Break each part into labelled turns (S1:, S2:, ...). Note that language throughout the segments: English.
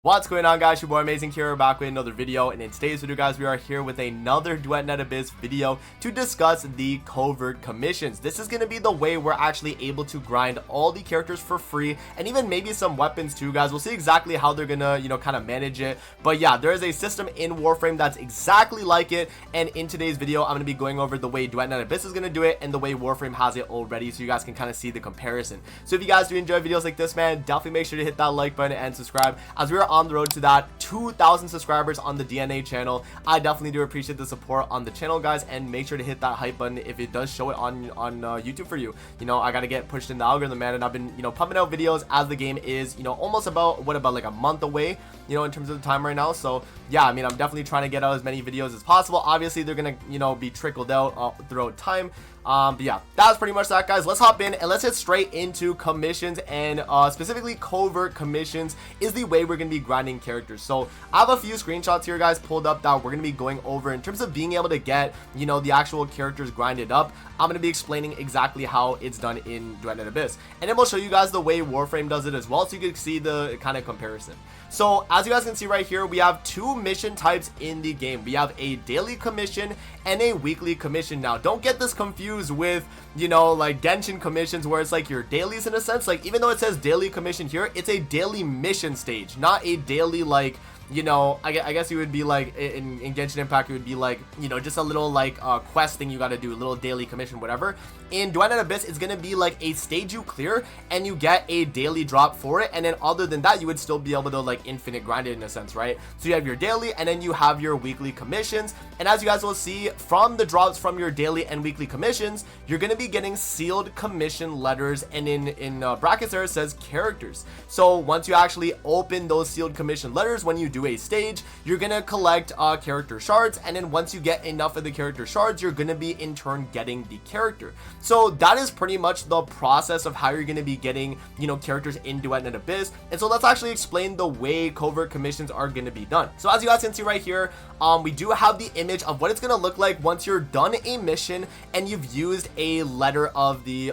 S1: What's going on, guys? Your boy Amazing here, back with another video, and in today's video, guys, we are here with another Duet Net Abyss video to discuss the Covert commissions. This is going to be the way we're actually able to grind all the characters for free, and even maybe some weapons too, guys. We'll see exactly how they're gonna, kind of manage it, but yeah, there is a system in Warframe that's exactly like it, and in today's video, I'm going to be going over the way Duet Net Abyss is going to do it and the way Warframe has it already, so you guys can kind of see the comparison. So if you guys do enjoy videos like this, man, definitely make sure to hit that like button and subscribe, as we are on the road to that 2,000 subscribers on the DNA channel. I definitely do appreciate the support on the channel, guys, and make sure to hit that hype button if it does show it on YouTube for you. I gotta get pushed in the algorithm, man, and I've been pumping out videos as the game is almost about like a month away in terms of the time right now. So yeah, I mean, I'm definitely trying to get out as many videos as possible. Obviously they're gonna be trickled out throughout time. But yeah, that's pretty much that, guys. Let's hop in and let's get straight into commissions, and specifically Covert commissions is the way we're going to be grinding characters. So I have a few screenshots here, guys, pulled up that we're going to be going over in terms of being able to get the actual characters grinded up. I'm going to be explaining exactly how it's done in Duet Net Abyss, and then we'll show you guys the way Warframe does it as well, so you can see the kind of comparison. So as you guys can see right here, we have two mission types in the game. We have a daily commission and a weekly commission. Now don't get this confused with like Genshin commissions, where it's like your dailies in a sense. Like, even though it says daily commission here, it's a daily mission stage, not a daily, like, I guess you would be like in Genshin Impact, it would be like just a little like quest thing you got to do, a little daily commission, whatever. In Duet Net Abyss, it's gonna be like a stage you clear and you get a daily drop for it, and then other than that, you would still be able to like infinite grind it in a sense, right? So you have your daily and then you have your weekly commissions, and as you guys will see from the drops from your daily and weekly commissions, you're gonna be getting sealed commission letters, and in brackets there it says characters. So once you actually open those sealed commission letters, when you do a stage, you're gonna collect character shards, and then once you get enough of the character shards, you're gonna be in turn getting the character. So that is pretty much the process of how you're gonna be getting characters in Duet Net Abyss. And so let's actually explain the way Covert commissions are gonna be done. So as you guys can see right here, we do have the image of what it's gonna look like once you're done a mission and you've used a letter of the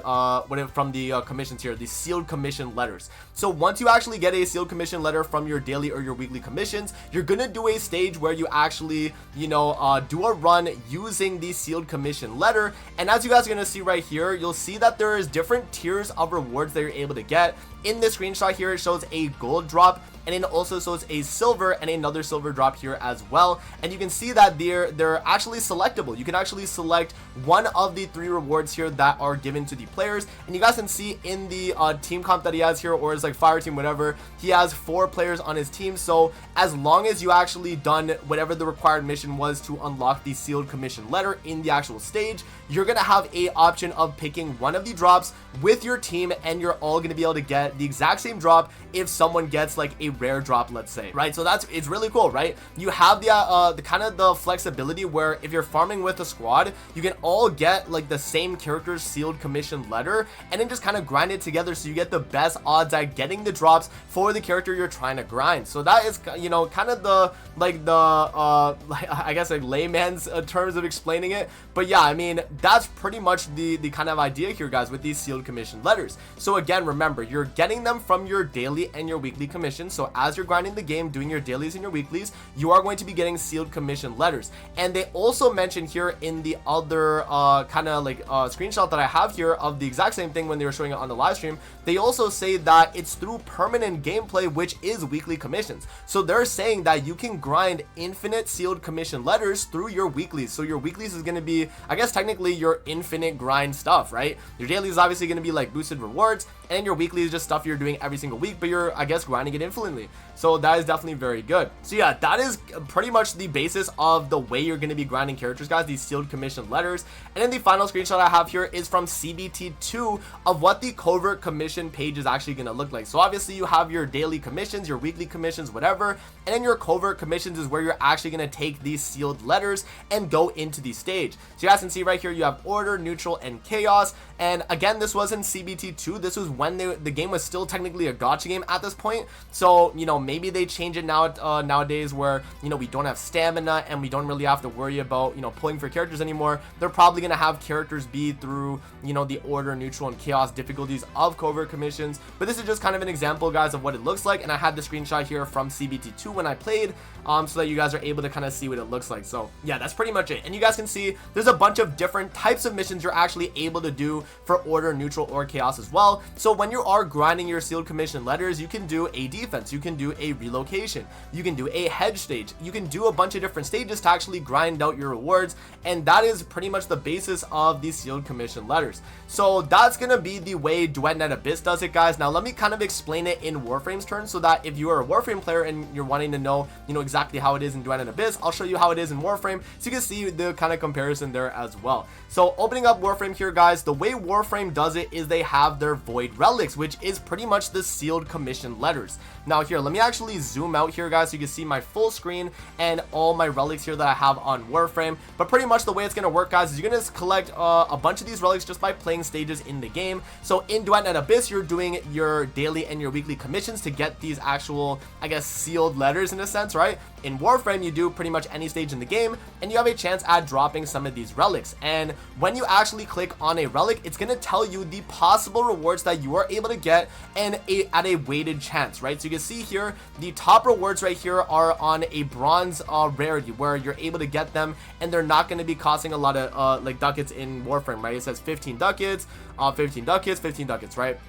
S1: from the commissions here, the sealed commission letters. So once you actually get a sealed commission letter from your daily or your weekly commissions, you're gonna do a stage where you actually do a run using the sealed commission letter. And as you guys are gonna see right here, you'll see that there is different tiers of rewards that you're able to get. In this screenshot here, it shows a gold drop, and it also shows a silver and another silver drop here as well. And you can see that they're actually selectable. You can actually select one of the three rewards here that are given to the players, and you guys can see in the team comp that he has here, or it's like fire team, whatever, he has 4 players on his team. So as long as you actually done whatever the required mission was to unlock the sealed commission letter in the actual stage, you're gonna have a option of picking one of the drops with your team, and you're all gonna be able to get the exact same drop if someone gets like a rare drop, let's say, right? So it's really cool, right? You have the kind of the flexibility where if you're farming with a squad, you can all get like the same character's sealed commission letter, and then just kind of grind it together so you get the best odds at getting the drops for the character you're trying to grind. So that is kind of the I guess like layman's terms of explaining it. But yeah, I mean, that's pretty much the kind of idea here, guys, with these sealed commission letters. So again, remember, you're getting them from your daily and your weekly commission. So as you're grinding the game, doing your dailies and your weeklies, you are going to be getting sealed commission letters. And they also mentioned here in the other kind of like screenshot that I have here of the exact same thing when they were showing it on the live stream, they also say that it's through permanent gameplay, which is weekly commissions. So they're saying that you can grind infinite sealed commission letters through your weeklies. So your weeklies is going to be, I guess, technically your infinite grind stuff, right? Your daily is obviously going to be like boosted rewards, and your weekly is just stuff you're doing every single week, but you're, I guess, grinding it infinitely. So that is definitely very good. So yeah, that is pretty much the basis of the way you're going to be grinding characters, guys, these sealed commission letters. And then the final screenshot I have here is from CBT2 of what the Covert commission page is actually going to look like. So obviously you have your daily commissions, your weekly commissions, whatever, and then your Covert commissions is where you're actually going to take these sealed letters and go into the stage. So you guys can see right here, you have order, neutral, and chaos. And again, this was in CBT2. This was when the game was still technically a gacha game at this point. So, you know, maybe they change it now nowadays where, you know, we don't have stamina and we don't really have to worry about, you know, pulling for characters anymore. They're probably going to have characters be through, you know, the order, neutral, and chaos difficulties of Covert commissions. But this is just kind of an example, guys, of what it looks like. And I had the screenshot here from CBT2 when I played, so that you guys are able to kind of see what it looks like. So yeah, that's pretty much it. And you guys can see there's a bunch of different types of missions you're actually able to do for order, neutral, or chaos as well. So when you are grinding your sealed commission letters, you can do a defense, you can do a relocation, you can do a hedge stage, you can do a bunch of different stages to actually grind out your rewards. And that is pretty much the basis of these sealed commission letters. So that's gonna be the way Duet Net Abyss does it, guys. Now let me kind of explain it in Warframe's terms, so that if you are a Warframe player and you're wanting to know, you know, exactly how it is in Duet Net Abyss, I'll show you how it is in Warframe, so you can see the kind of comparison there as well. So opening up Warframe here, guys, the way Warframe does it is they have their void relics, which is pretty much the sealed commission letters. Now here, let me actually zoom out here, guys, so you can see my full screen and all my relics here that I have on Warframe. But pretty much the way it's going to work, guys, is you're going to collect a bunch of these relics just by playing stages in the game. So in Duet Net Abyss, you're doing your daily and your weekly commissions to get these actual, I guess, sealed letters in a sense, right? In Warframe, you do pretty much any stage in the game, and you have a chance at dropping some of these relics. And when you actually click on a relic, it's going to tell you the possible rewards that you are able to get, and at a weighted chance, right? So you can see here, the top rewards right here are on a bronze rarity, where you're able to get them, and they're not going to be costing a lot of like ducats in Warframe, right? It says 15 ducats, 15 ducats, 15 ducats, right?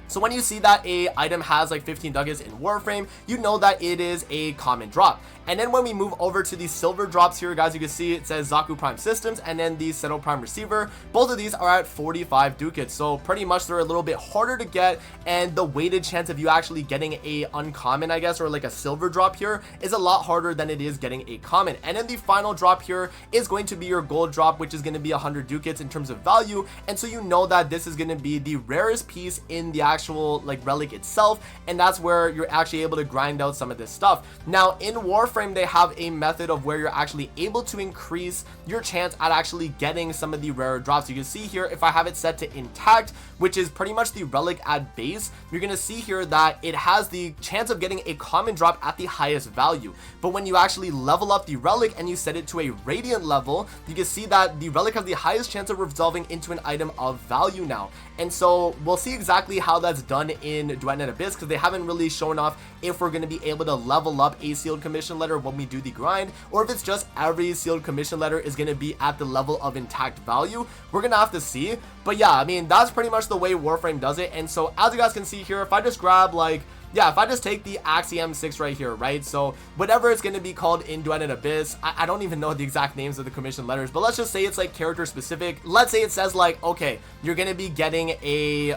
S1: So when you see that a item has like 15 ducats in Warframe, you know that it is a common drop. And then when we move over to the silver drops here, guys, you can see it says Zaku Prime Systems and then the Seto Prime Receiver. Both of these are at 45 ducats. So pretty much they're a little bit harder to get, and the weighted chance of you actually getting a uncommon, I guess, or like a silver drop here is a lot harder than it is getting a common. And then the final drop here is going to be your gold drop, which is going to be 100 ducats in terms of value. And so you know that this is going to be the rarest piece in the actual like relic itself, and that's where you're actually able to grind out some of this stuff. Now in Warframe, they have a method of where you're actually able to increase your chance at actually getting some of the rarer drops. You can see here, if I have it set to intact, which is pretty much the relic at base, you're gonna see here that it has the chance of getting a common drop at the highest value. But when you actually level up the relic and you set it to a radiant level, you can see that the relic has the highest chance of resolving into an item of value now. And so we'll see exactly how that's done in Duet Net Abyss, because they haven't really shown off if we're going to be able to level up a sealed commission letter when we do the grind, or if it's just every sealed commission letter is going to be at the level of intact value. We're going to have to see. But yeah, I mean, that's pretty much the way Warframe does it. And so as you guys can see here, if I just grab like, yeah, if I just take the Axiom 6 right here, right? So whatever it's going to be called in Duet Net Abyss, I don't even know the exact names of the commission letters, but let's just say it's like character specific. Let's say it says like, okay, you're going to be getting a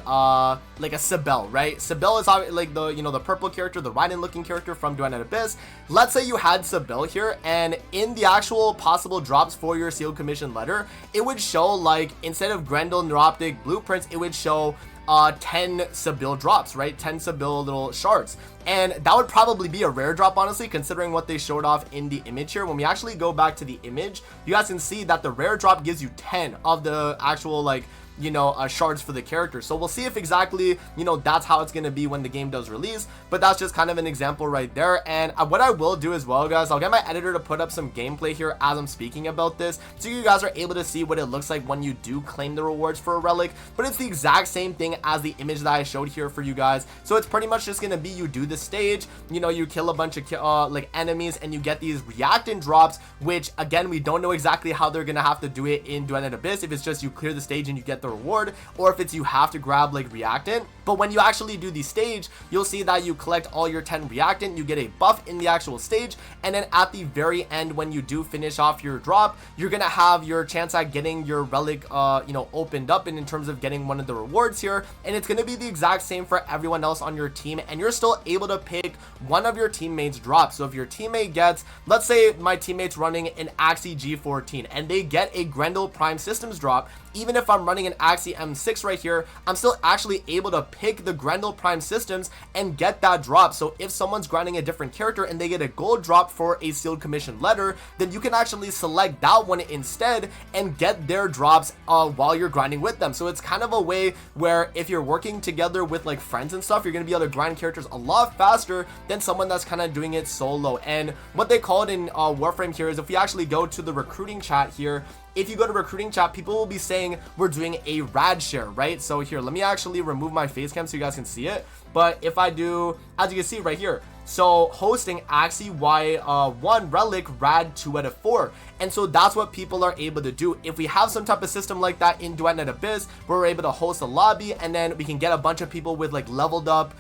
S1: like a Sibel, right? Sibel is like the, you know, the purple character, the Raiden looking character from Duet Net Abyss. Let's say you had Sibel here, and in the actual possible drops for your sealed commission letter, it would show like, instead of Grendel Neuroptic blueprints, it would show 10 Sibel drops, right? 10 Sibel little shards. And that would probably be a rare drop, honestly, considering what they showed off in the image here. When we actually go back to the image, you guys can see that the rare drop gives you 10 of the actual, like, you know, shards for the character. So we'll see if exactly, you know, that's how it's going to be when the game does release. But that's just kind of an example right there. And what I will do as well, guys, I'll get my editor to put up some gameplay here as I'm speaking about this, so you guys are able to see what it looks like when you do claim the rewards for a relic. But it's the exact same thing as the image that I showed here for you guys. So it's pretty much just going to be, you do the stage, you know, you kill a bunch of like enemies, and you get these reactant drops, which again, we don't know exactly how they're going to have to do it in Duet Net Abyss, if it's just you clear the stage and you get the reward, or if it's you have to grab like reactant. But when you actually do the stage, you'll see that you collect all your 10 reactant, you get a buff in the actual stage, and then at the very end, when you do finish off your drop, you're gonna have your chance at getting your relic you know, opened up, and in terms of getting one of the rewards here. And it's gonna be the exact same for everyone else on your team, and you're still able to pick one of your teammates drops. So if your teammate gets, let's say my teammate's running an Axie G14 and they get a Grendel Prime Systems drop, even if I'm running an Axie M6 right here, I'm still actually able to pick the Grendel Prime systems and get that drop. So if someone's grinding a different character and they get a gold drop for a sealed commission letter, then you can actually select that one instead and get their drops while you're grinding with them. So it's kind of a way where if you're working together with like friends and stuff, you're going to be able to grind characters a lot faster than someone that's kind of doing it solo. And what they call it in Warframe here is, if we actually go to the recruiting chat here, if you go to recruiting chat, people will be saying we're doing a rad share, right? So here, let me actually remove my face cam so you guys can see it. But if I do, as you can see right here, so hosting Axie Y1 Relic Rad 2 out of 4. And so that's what people are able to do. If we have some type of system like that in Duet Net Abyss, where we're able to host a lobby and then we can get a bunch of people with like leveled up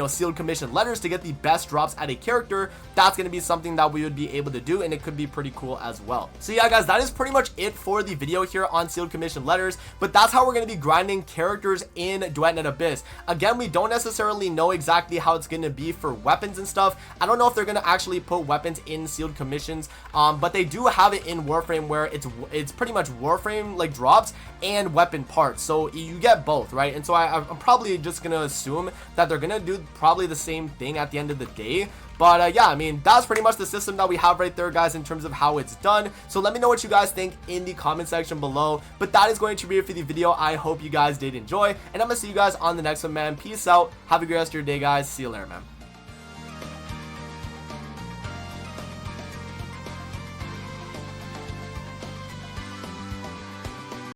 S1: sealed commission letters to get the best drops at a character, that's going to be something that we would be able to do, and it could be pretty cool as well. So yeah guys, that is pretty much it for the video here on sealed commission letters, but that's how we're going to be grinding characters in Duet Net Abyss. Again, we don't necessarily know exactly how it's going to be for weapons and stuff. I don't know if they're going to actually put weapons in sealed commissions, but they do have it in Warframe where it's pretty much Warframe like drops and weapon parts, so you get both, right? And so I'm probably just going to assume that they're going to do probably the same thing at the end of the day. But yeah, I mean, that's pretty much the system that we have right there, guys, in terms of how it's done. So let me know what you guys think in the comment section below. But that is going to be it for the video. I hope you guys did enjoy, and I'm gonna see you guys on the next one, man. Peace out. Have a great rest of your day, guys. See you later, man.